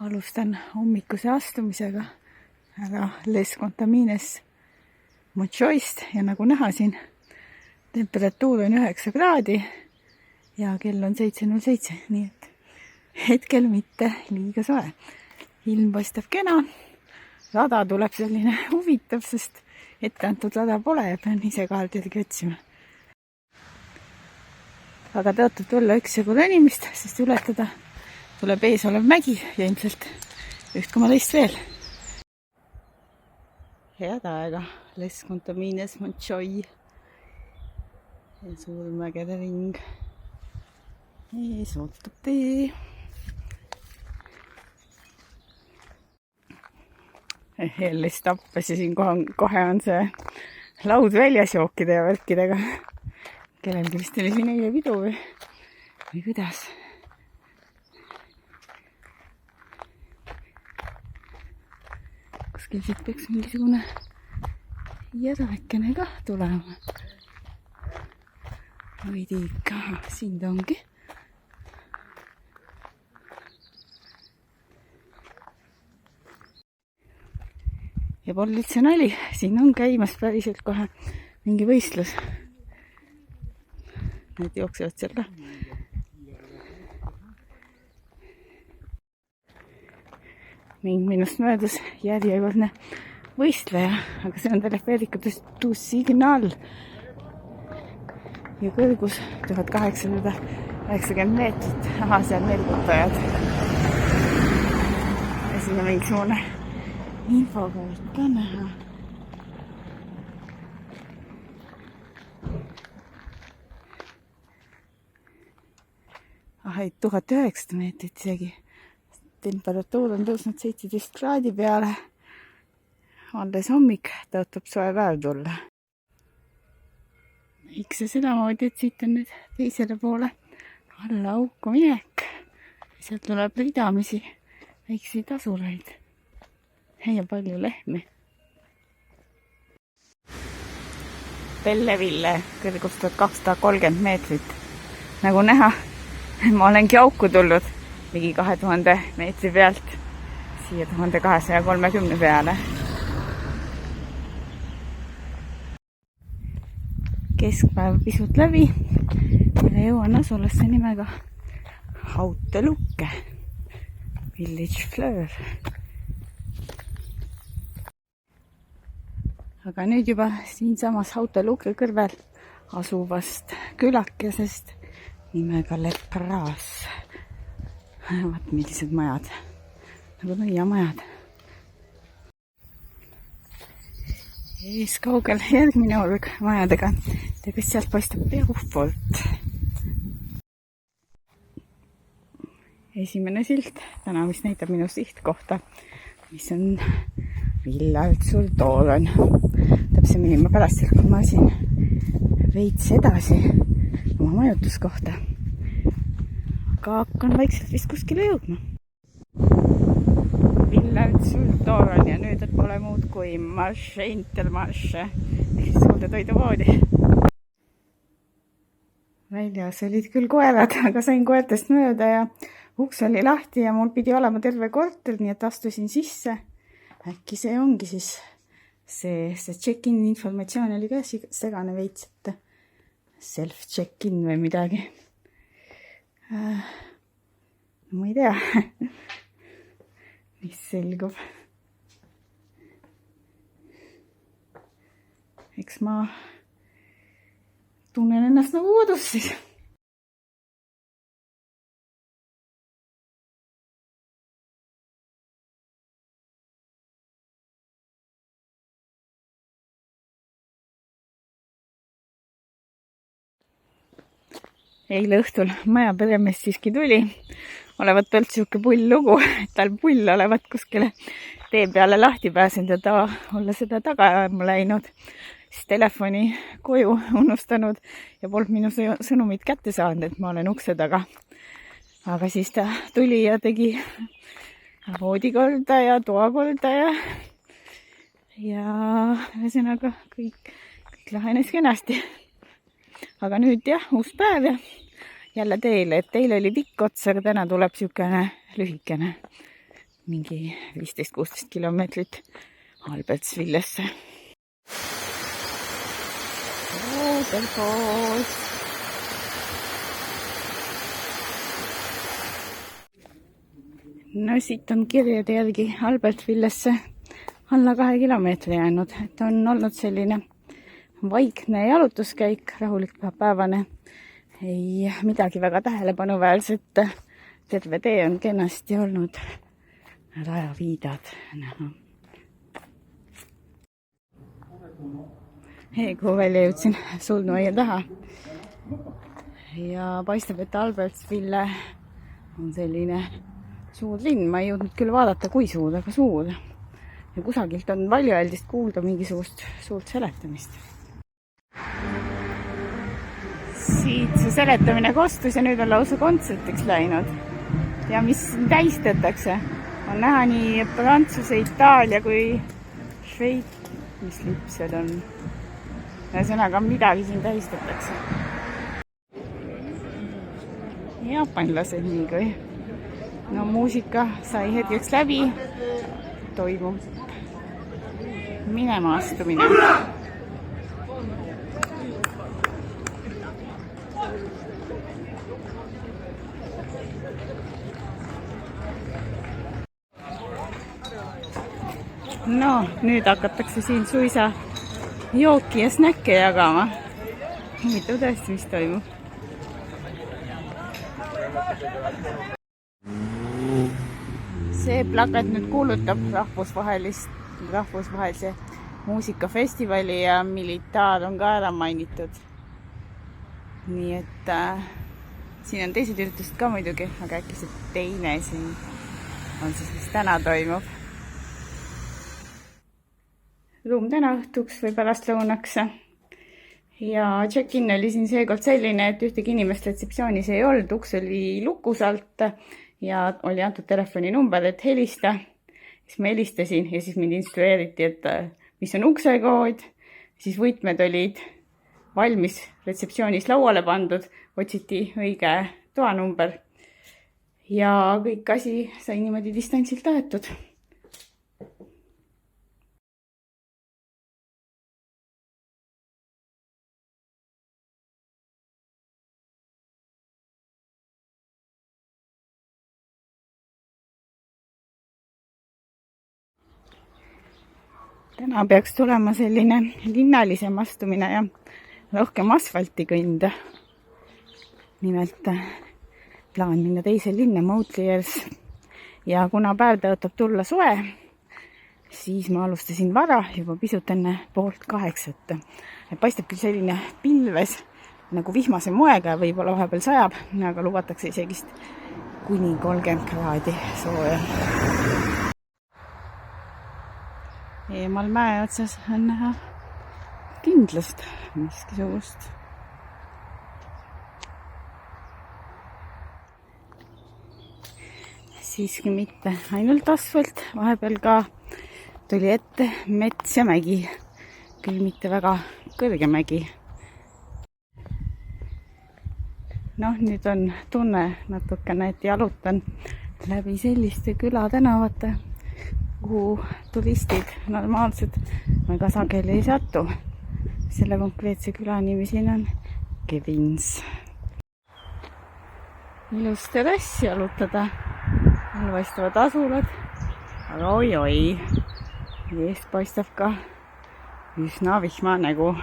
Alustan hommikuse astumisega härra Les Contamines Mochoist ja nagu näha siin, temperatuur on 9 kraadi ja kell on 7:07, nii et hetkel mitte liiga soe. Ilm paistab kena, rada tuleb selline huvitav, sest etteantud rada pole ja pean ise kahelt järgi otsima. Aga tõotab tulla üksjagu ronimist, sest ületada tuleb ees olev mägi ja ilmselt 1,2 veel. Head aega, Les Contamines Monchoi ja suur mägede ring. Ees ootab tee. Jälle tappes ja siin kohe on see laud väljas jookide ja värkidega. Kellelgi vist oli siin eile pidu või kuidas. Kuskil siit peaks mingisugune järakene ka tulema. Või tiika, siin ta ongi. Ja pole üldse nali, siin on käimas päriselt kohe mingi võistlus. Need jooksevad seal ka. Minust möödas järjekordne võistleja, aga see on telefoorikutest signaal ja kõrgus 1890 meetrit. Aha, seal nelgutajad. Ja siin on mingisugune infokaart ka näha. Ah, 1900 meetrit isegi. Temperatuur on tõusnud 17 kraadi peale. Alles hommik tõotab soe päev tulla. Miks see sedamoodi, et siit on nüüd teisele poole alla auku minek. Sealt tuleb ridamisi väikseid asuraid. Ja palju lehmi. Pelleville kõrgus 1230 meetrit. Nagu näha, ma olengi auku tulnud ligi 2000 meetri pealt siia 1230 peale. Keskpäev pisut läbi ja jõuan asulasse nimega Hautelukke, Village Fleur. Aga nüüd juba siinsamas Hautelukke kõrvel asuvast külakesest nimega Le Pras. Vaat millised majad, nagu nõiamajad. Ees kaugel järgmine org majadega, kes sealt paistab Peupoolt. Esimene silt täna, mis näitab minu sihtkohta, mis on Villa Sultoran. Täpsemini ma pärast sealt, kui ma siin veits edasi oma majutuskohta. Aga hakkan vaikselt vist kuskile jõudma. Villa Sultoran ja nüüd pole muud kui Marche Intermarche ehk siis suurde toiduvoodi. Väljas olid küll koerad, aga sain koertest mööda ja uks oli lahti ja mul pidi olema terve korter, nii et astusin sisse. Äkki see ongi siis see check-in informatsioon oli ka segane veits, et self-check-in või midagi. Ma ei tea, mis selgub. Eks ma tunnen ennast nagu kodus siis. Eile õhtul maja peremees siiski tuli. Olevat olnud siuke pull lugu, et tal pull olevat kuskile tee peale lahti pääsenud ja ta olla seda tagaajama läinud. Siis telefoni koju unustanud ja polnud minu sõnumit kätte saanud, et ma olen ukse taga. Aga siis ta tuli ja tegi voodikorda ja toakorda ja ühesõnaga kõik lahenes kenasti. Aga nüüd jah, uus päev ja jälle teile, et teile oli pikk ots, aga täna tuleb siukene lühikene. mingi 15-16 kilomeetrit Albertsvillesse. No siit on kirjade järgi Albertsvillesse alla 2 kilomeetri jäänud, et on olnud selline vaikne jalutuskäik, rahulik päevane, ei midagi väga tähelepanuväärset, terve tee on kenasti olnud, rajaviidad näha. Kuhu välja jõudsin sulnuaia taha ja paistab, et Albertsville on selline suur linn, ma ei jõudnud küll vaadata, kui suur, aga suur. Ja kusagilt on valjuhäldist kuulda mingisugust suurt seletamist. Siit see seletamine kostus ja nüüd on lausa kontsertiks läinud. Ja mis tähistatakse, on näha nii Prantsuse, Itaalia kui Šveits, mis lipsed on. Ühesõnaga midagi siin tähistatakse. Jaapanlased nii kui. No muusika sai hetkeks läbi, toimub minema astumine. No, nüüd hakatakse siin suisa jooki ja snäkke jagama. Huvitav tõesti, mis toimub. See plakat nüüd kuulutab rahvusvahelise muusikafestivali ja Militaar on ka ära mainitud. Nii et siin on teised üritused ka muidugi, aga äkki see teine siin on siis, mis täna toimub. Ruum täna õhtuks või pärastlõunaks. Ja check-in oli siin seekord selline, et ühtegi inimest retseptsioonis ei olnud, uks oli lukus alt ja oli antud telefoninumber, et helista. Siis ma helistasin ja siis mind instrueeriti, et mis on uksekood. Siis võtmed olid valmis retseptsioonis lauale pandud, otsiti õige toanumber ja kõik asi sai niimoodi distantsilt aetud. Täna peaks tulema selline linnalisem astumine ja rohkem asfalti kõnda. Nimelt plaan minna teise linna Moutliers ja kuna päev tõotab tulla soe, siis ma alustasin vara juba pisut enne 7:30. Paistab küll selline pilves nagu vihmase moega, võib-olla vahepeal sajab, aga lubatakse isegi kuni 30 kraadi sooja. Eemal mäe otsas on näha kindlust, miskisugust. Siiski mitte ainult asfalt, vahepeal ka tuli ette mets ja mägi, küll mitte väga kõrge mägi. Nüüd on tunne natukene, et jalutan läbi selliste külatänavate, kuhu turistid normaalsed väga sageli ei satu. Selle konkreetse küla nimi siin on Kevins. Ilus terrass jalutada, paistavad asulad, aga oi-oi, eest paistab ka üsna vihma nägu.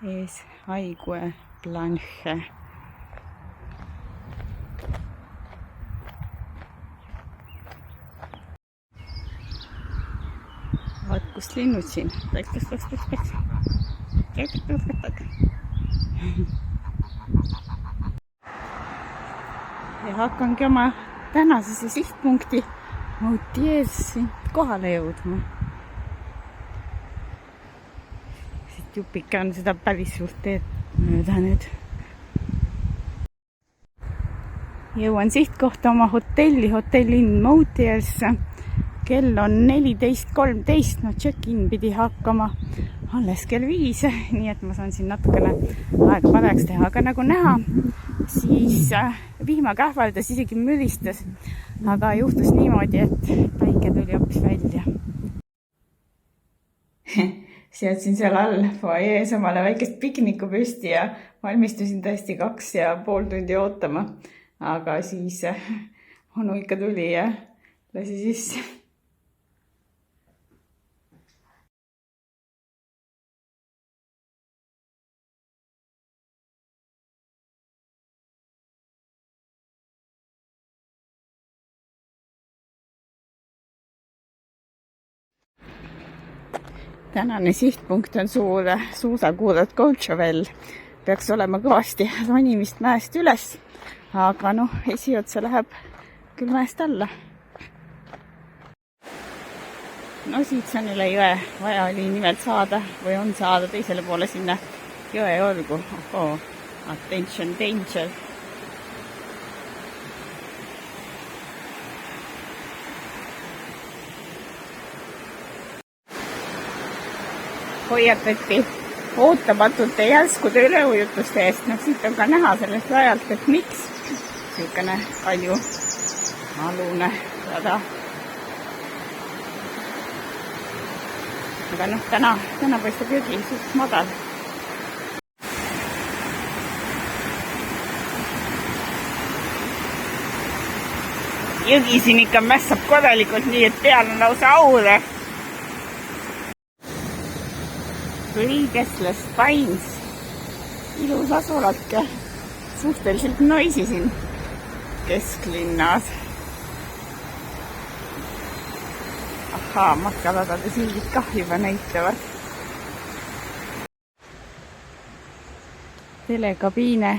Ees Aigue Blanche. Vaat, kust linnud siin. Ja hakkangi oma tänasesse sihtpunkti Moutiersi kohale jõudma. Siit jupike on seda päris suurt teed mööda nüüd. Jõuan sihtkohta oma hotellin Moutiers. kell on 14.13, no check-in pidi hakkama alles kell 5, nii et ma saan siin natukene aega parajaks teha, aga nagu näha, siis vihma kähvaldas, isegi müristas, aga juhtus niimoodi, et päike tuli hoopis välja. Seadsin seal all foajees omale väikest pikniku püsti ja valmistusin tõesti 2,5 tundi ootama, aga siis onu ikka tuli ja lasi sisse. Tänane sihtpunkt on suur suusakuurort Courchevel. Peaks olema kõvasti ronimist mäest üles, aga noh, esiotsa läheb küll mäest alla. No siit on üle jõe, vaja oli nimelt saada või on saada teisele poole sinna jõe orgu. Ohoo, attention, danger. Hoiatati ootamatult ja järskude üleujutuste eest. No siit on ka näha sellest rajalt, et miks niisugune kalju alune rada. Aga noh, täna paistab jõgi suht madal. Jõgi siin ikka mässab korralikult, nii et peal on lausa aure. Riigesles Pines, ilus asulake, suhteliselt noisi siin kesklinnas. Ahaa, matkaladade sildid kah juba näitavad. Telekabiine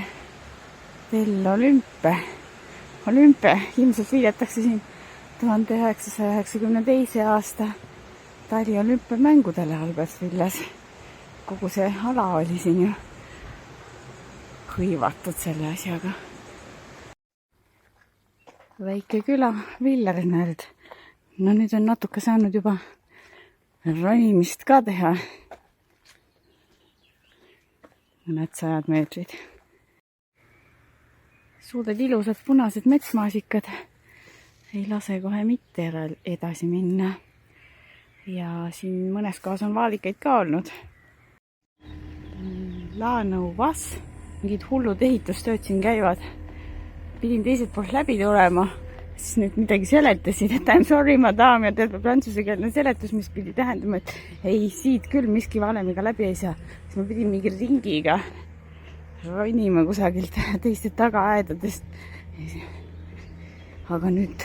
Del Olympe. Olympe ilmselt viidatakse siin 1992. aasta taliolümpiamängudele Albertvilles. Kogu see ala oli siin ju hõivatud selle asjaga. Väike küla, Villarnerd. No nüüd on natuke saanud juba ronimist ka teha. Mõned 100 meetrid. Suured ilusad punased metsmaasikad ei lase kohe mitte edasi minna. Ja siin mõnes kohas on vaalikaid ka olnud. Laanau Vas, mingid hullud ehitustööd siin käivad. Pidin teiselt poolt läbi tulema, siis nüüd midagi seletasid, et I'm sorry, madam, ja terve prantsusekeelne seletus, mis pidi tähendama, et ei, siit küll miski valemiga läbi ei saa. Siis ma pidin mingi ringiga ronima kusagilt teiste tagaaedadest. Aga nüüd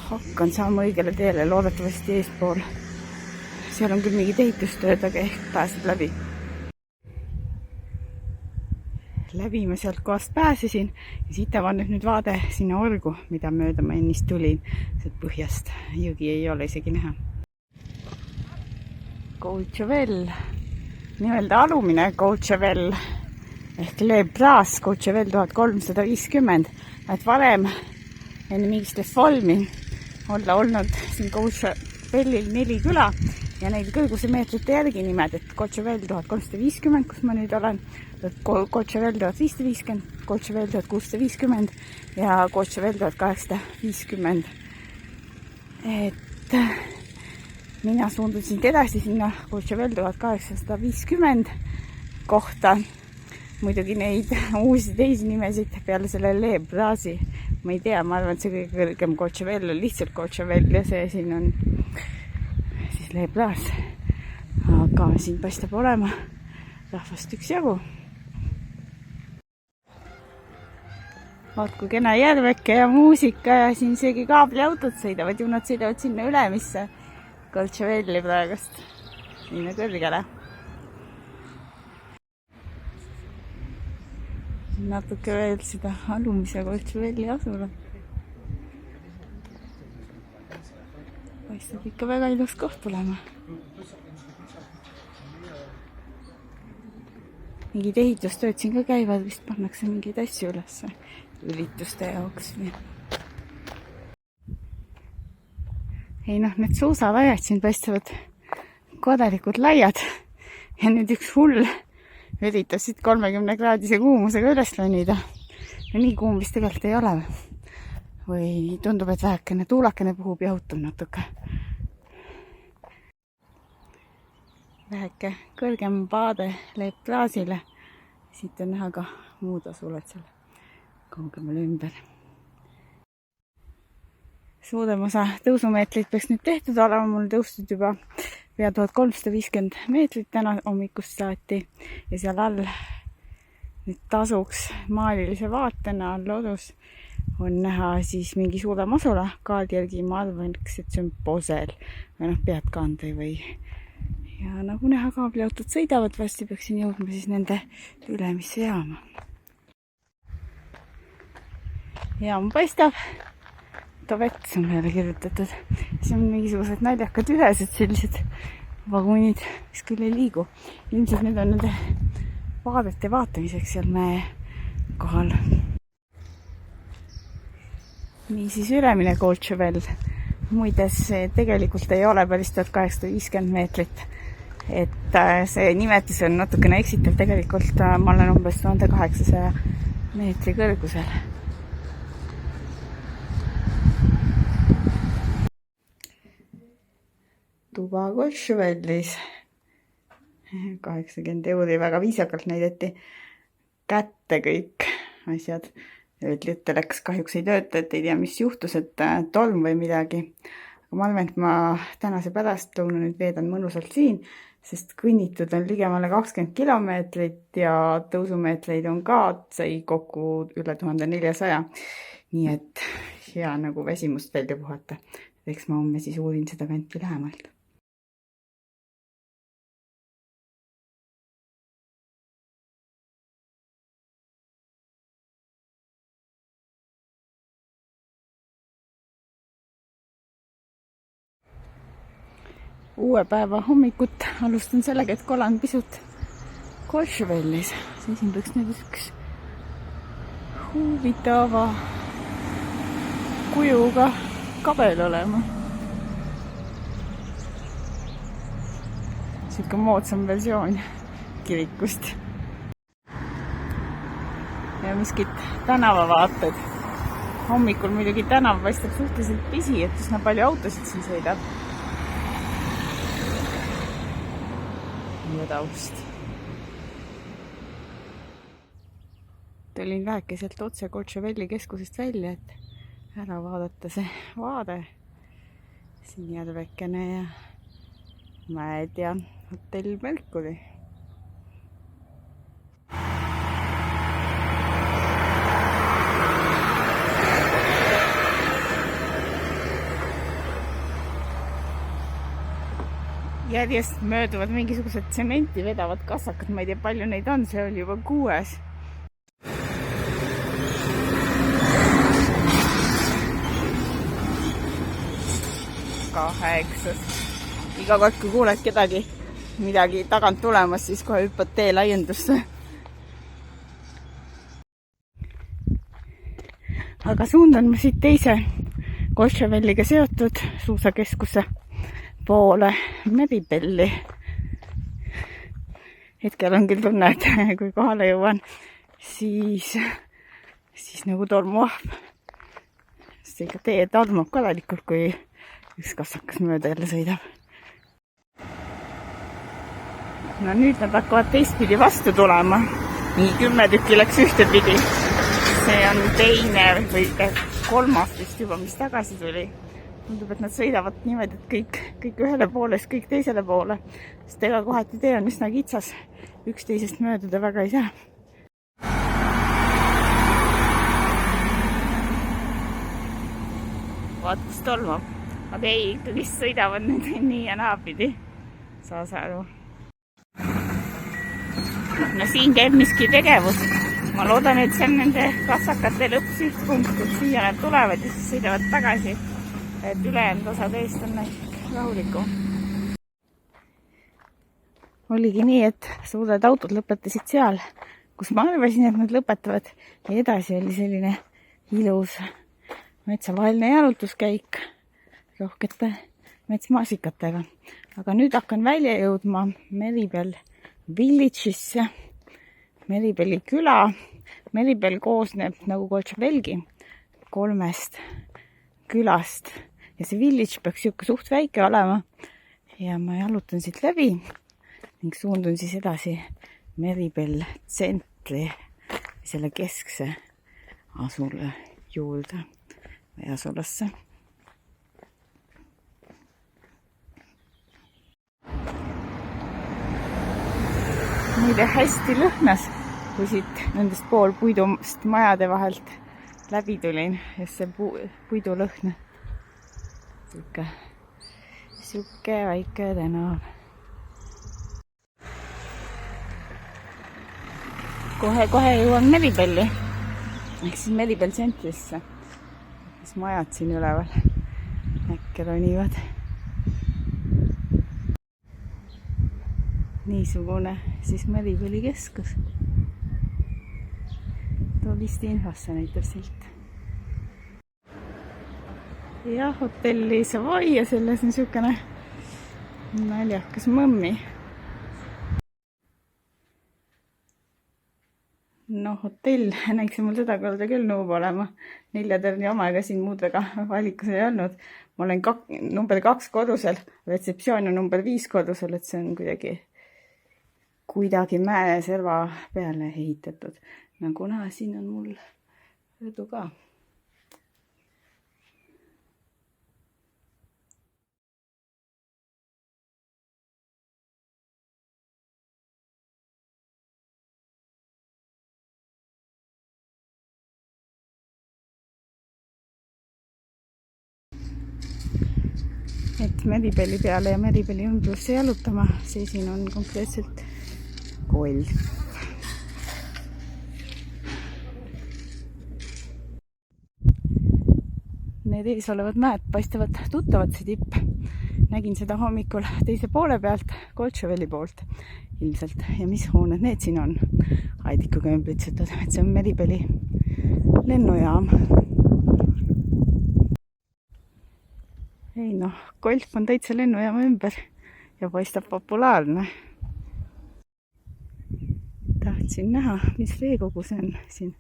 hakkan saama õigele teele, loodetavasti eespool. Seal on küll mingid ehitustööd, aga ehk pääseb läbi. Läbi ma sealt kohast pääsesin ja siit avaneb nüüd vaade sinna orgu, mida mööda ma ennist tulin. Sealt põhjast jõgi ei ole isegi näha. Courchevel, nimelde alumine Courchevel ehk Le Bras Courchevel 1350. Et varem enne mingist Folmi olla olnud siin Courchevelil 4 küla ja neid kõrgusemeetrite järgi nimed, et Courchevel 1350, kus ma nüüd olen, Courchevel 1550, Courchevel 1650 ja Courchevel 1850. Et mina suundusin edasi sinna Courchevel 1850 kohta. Muidugi neid uusi teisi nimesid peale selle Le Brasi ma ei tea, ma arvan, et see kõige kõrgem Courchevel on lihtsalt Courchevel ja see siin on siis Le Bras. Aga siin paistab olema rahvast üksjagu. Vaat kui kena järveke ja muusika ja siin seegi kaabliautod sõidavad ju nad sõidavad sinna üle, mis Courchevelli praegust minna kõrgele. Natuke veel seda alumise Courchevelli asulat. Paistab ikka väga ilus koht olema. Mingid ehitustööd siin ka käivad, vist pannakse mingeid asju üles ürituste jaoks. ei noh, need suusalaiad siin paistavad korralikud laiad ja nüüd üks hull üritab siit 30-kraadise kuumusega üles ronida. No nii kuum vist tegelikult ei ole. Või tundub, et vähekene tuulakene puhub ja jahutab natuke. Väheke kõrgem vaade leeb klaasile. Siit on näha ka muud asulat seal kaugemal ümber. Suurem osa tõusumeetrit peaks nüüd tehtud olema. Mul tõustud juba pea 1350 meetrit täna hommikust saati ja seal all nüüd tasuks maalilise vaatena all odus on näha siis mingi suurem asula. Kaardi järgi ma arvaks, et see on Posel või Peadkandri või. Ja nagu näha, kaabliautod sõidavad, vasti peaksin jõudma siis nende ülemisse jaama. Jaam paistab. Vets on peale kirjutatud. See on mingisugused naljakad ühesed sellised vagunid, mis küll ei liigu. Ilmselt need on nende vaadete vaatamiseks seal mäe kohal. Nii siis ülemine Courchevel. Muides tegelikult ei ole päris 1850 meetrit. Et see nimetus on natukene eksitav. Tegelikult ma olen umbes 1800 meetri kõrgusel. Tuba Courchevelis 80 €, väga viisakalt näidati kätte kõik asjad. Ütle läks, kahjuks ei tööta, et ei tea, mis juhtus, et tolm või midagi. Aga ma arvan, et ma tänase pärastlõuna nüüd veedan mõnusalt siin, sest kõnnitud on ligemale 20 kilomeetrit ja tõusumeetreid on ka, sai kokku üle 1400. Nii et hea nagu väsimust välja puhata. Eks ma homme siis uurin seda kanti lähemalt. Uue päeva hommikut alustan sellega, et kolan pisut Courchevelis. Siin peaks nüüd üks huvitava kujuga kabel olema. Siuke moodsam versioon kirikust. Ja miskit tänavavaated. Hommikul muidugi tänav paistab suhteliselt pisi, et üsna palju autosid siin sõidab. Taust. Tulin vähekeselt otse Courcheveli keskusest välja, et ära vaadata see vaade. Siin järvekene ja mäed ja hotell Mercury. Järjest mööduvad mingisugused tsementi vedavad kassakad, ma ei tea, palju neid on, see oli juba 6. Kaheksas. Iga kord, kui kuuled kedagi midagi tagant tulemas, siis kohe hüppad tee laiendusse. Aga suundan ma siit teise Courcheveliga seotud suusakeskuse poole Meribelli. Hetkel on küll tunne, et kui kohale jõuan, siis nagu tormuab. Sest ikka tee tormab korralikult, kui üks kassakas mööda jälle sõidab. No nüüd nad hakkavad teistpidi vastu tulema. Nii 10 tükki läks ühtepidi. See on teine või 3. vist juba, mis tagasi tuli. Tundub, et nad sõidavad niimoodi, et kõik ühele poole, kõik teisele poole. Sest ega kohati tee on üsna kitsas. Üksteisest mööduda väga ei saa. Vaat, kus tolmab. Aga ei, ikkagi sõidavad nüüd nii ja naapidi. Saas aru. No siin käib miski tegevus. Ma loodan, et see on nende kassakate lõppsihtpunkt, et siia nad tulevad ja siis sõidavad tagasi. Et ülejäänud osa teist on rahulikum. Oligi nii, et suured autod lõpetasid seal, kus ma arvasin, et nad lõpetavad. Ja edasi oli selline ilus metsavaheline jalutuskäik rohkete metsmaasikatega. Aga nüüd hakkan välja jõudma Meribel Village'isse, Meribeli küla. Meribel koosneb nagu Kočevälgi 3 külast ja see village peaks siuke suht väike olema. Ja ma jalutan siit läbi ning suundun siis edasi Meribel tsentri, selle keskse asula juurde või asulasse. Muide hästi lõhnas, kui siit nendest pool puidust majade vahelt läbi tulin, just see puidulõhn. Siuke väike tänav. Kohe jõuan Meribeli, ehk siis Meribel tsentrisse, mis majad siin üleval äkki ronivad. Niisugune siis Meribeli keskus. Tolisti infosse näitab silt. Ja hotelli Savoy ja selles on siukene naljakas mõmmi. No hotell näiks mul seda korda küll nõub olema. 4 tärni omaga siin muud väga valikus ei olnud. Ma olen number 2 kodusel, retseptsioon on number 5 kodusel, et see on kuidagi mäeserva peale ehitatud. Nagu näha, siin on mul rõdu ka. Et Meribeli peale ja Meribeli ümbrusse jalutama, see siin on konkreetselt golf. Need ees olevad mäed paistavad tuttavad see tipp. Nägin seda hommikul teise poole pealt, Kočeveli poolt ilmselt. Ja mis hooned need siin on? Haidikuga ümbritsetud, et see on Meribeli lennujaam. Ei noh, golf on täitsa lennujaama ümber ja paistab populaarne. Tahtsin näha, mis veekogu see on siin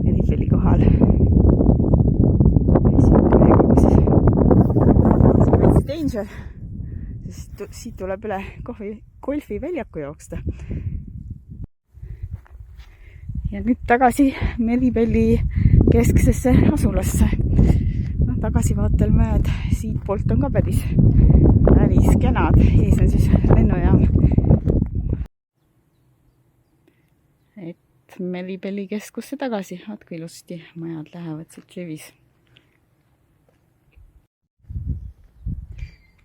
Meribeli kohal. Danger, sest siit tuleb üle golfi väljaku jooksta. Ja nüüd tagasi Meribeli kesksesse asulasse. No, tagasivaatel mäed siit poolt on ka päris kenad. Ees on siis lennujaam. Et Meribeli keskusse tagasi. Vaatku ilusti majad lähevad siit levis.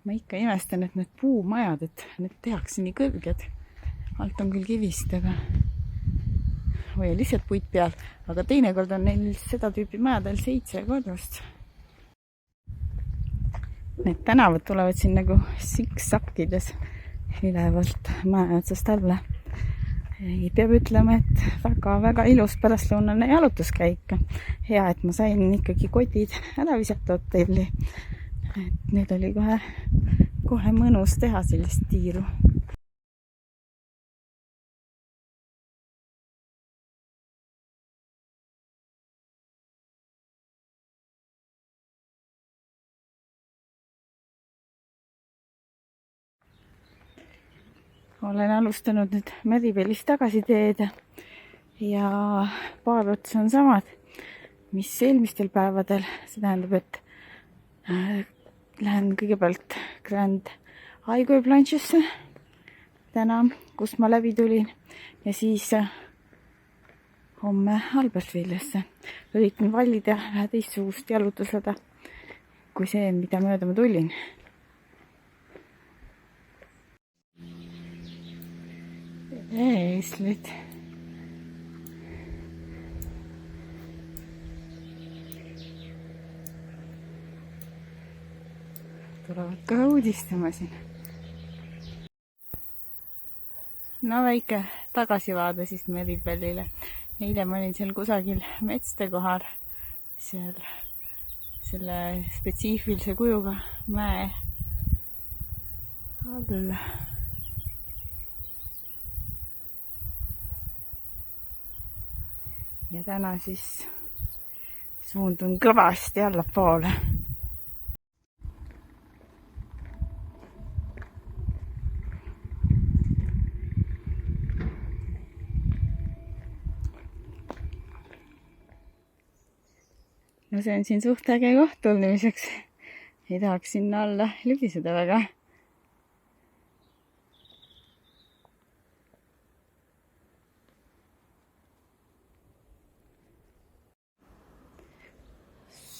Ma ikka imestan, et need puumajad, et need tehakse nii kõrged. Alt on küll kivist, aga või lihtsalt puit peal. Aga teinekord on neil seda tüüpi majadel 7 korrust. Need tänavad tulevad siin nagu siksakkides ülevalt maja otsast alla. Peab ütlema, et väga ilus pärastlõunane jalutuskäik. Hea, et ma sain ikkagi kotid ära visata hotelli. Et need oli kohe mõnus teha sellist tiiru. Olen alustanud nüüd Meribelist tagasi teed ja paar otsa on samad, mis eelmistel päevadel. See tähendab, et lähen kõigepealt Grand Highway Planchesse täna, kust ma läbi tulin, ja siis homme Albertvillesse. Üritan valida vähe teistsugust jalutusrada kui see, mida mööda ma tulin. Eeslid. Tulevad kohe uudistama siin. No väike tagasivaade siis Meribelile. Eile ma olin seal kusagil metste kohal, seal selle spetsiifilise kujuga mäe all. Ja täna siis suundun kõvasti allapoole. No see on siin suht äge koht tulnimiseks. Ei tahaks sinna alla libiseda väga.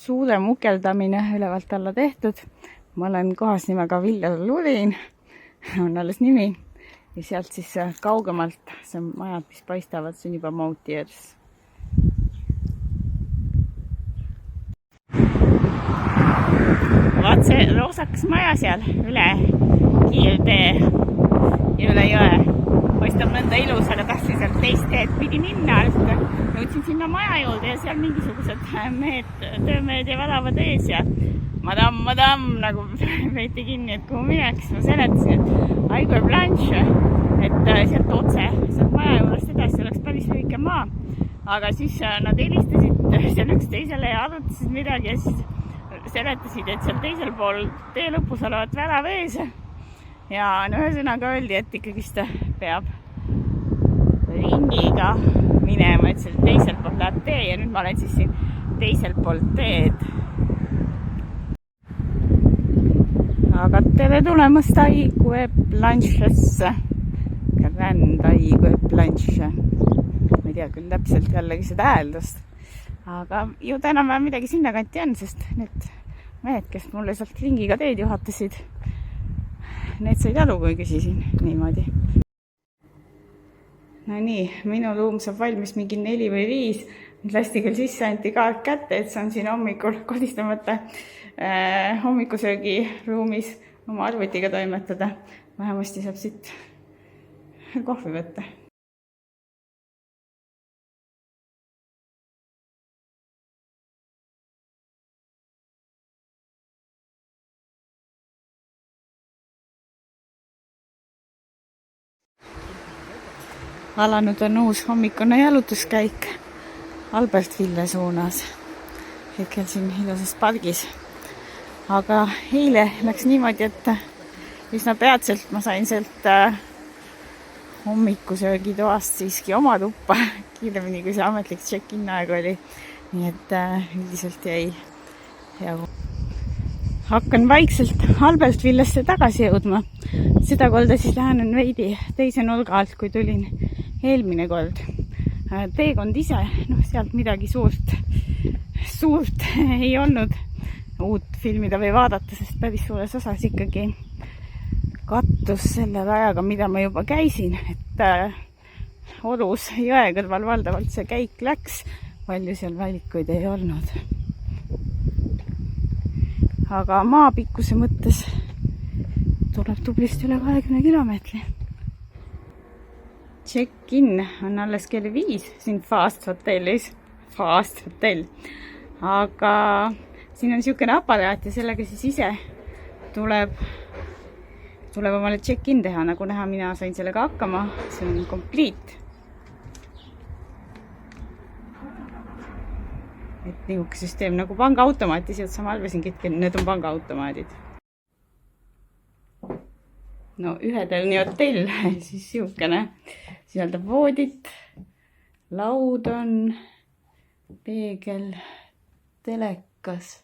Suure mukeldamine ülevalt alla tehtud. Ma olen kohas nimega Viljalulin, on alles nimi. Ja sealt siis kaugemalt see majad, mis paistavad, see on juba Moutiers. Vaat see roosakas maja seal üle kiirtee ja üle jõe. Paistab nõnda ilus, aga tahtsin sealt teist teed pidi minna. Jõudsin sinna maja juurde ja seal mingisugused töömehed ja välavad ees ja madam, nagu veeti kinni, et kuhu mineks. Ma seletasin, et Aigo Blanche, et sealt otse, sealt maja juurest edasi oleks päris lühike maa. Aga siis nad helistasid seal üks teisele ja arutasid midagi ja siis seletasid, et seal teisel pool tee lõpus olevat värav ees. Ja ühesõnaga öeldi, et ikkagist peab ringiga minema, et seal teisel pool läheb tee ja nüüd ma olen siis siin teisel pool teed. Aga tere tulemast Aigo Blanchesse. Grand Aigo Blanche. Ma ei tea küll täpselt jällegi seda hääldust. Aga ju täna midagi sinna kanti on, sest need mehed, kes mulle sealt ringiga teed juhatasid, need said aru, kui küsisin niimoodi. No nii, minu ruum saab valmis mingi 4 või 5. Nüüd lasti küll sisse anti kaart kätte, et see on siin hommikul kodistamata hommikusöögi ruumis oma arvutiga toimetada. Vähemasti saab siit kohvi võtta. Alanud on uus hommikune jalutuskäik Albertville suunas. Hetkel siin ilusas pargis. Aga eile läks niimoodi, et üsna peatselt ma sain sealt hommikusöögitoast siiski oma tuppa. Kiiremini, kui see ametlik check-in aeg oli. Nii et üldiselt jäi hea. Hakkan vaikselt Albertvillesse tagasi jõudma. Seda kolda siis lähenen veidi teise nurga alt, kui tulin eelmine kord. Teekond ise, sealt midagi suurt ei olnud uut filmida või vaadata, sest päris suures osas ikkagi kattus selle rajaga, mida ma juba käisin, et Orus jõe kõrval valdavalt see käik läks, palju seal valikuid ei olnud. Aga maapikkuse mõttes tuleb tublisti üle 20 kilomeetri. Check-in on alles kell 5 siin Fast Hotellis. Fast Hotel. Aga siin on niisugune aparaat ja sellega siis ise tuleb omale check-in teha. Nagu näha, mina sain sellega hakkama. See on complete. Et niisugune süsteem nagu pangaautomaatis, et sama arvasingi, et need on pangaautomaadid. No ühetelni hotell, siis niisugune sisaldab voodit, laud on, peegel, telekas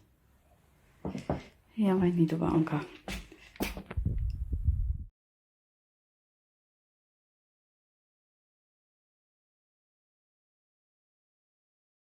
ja vannituba on ka.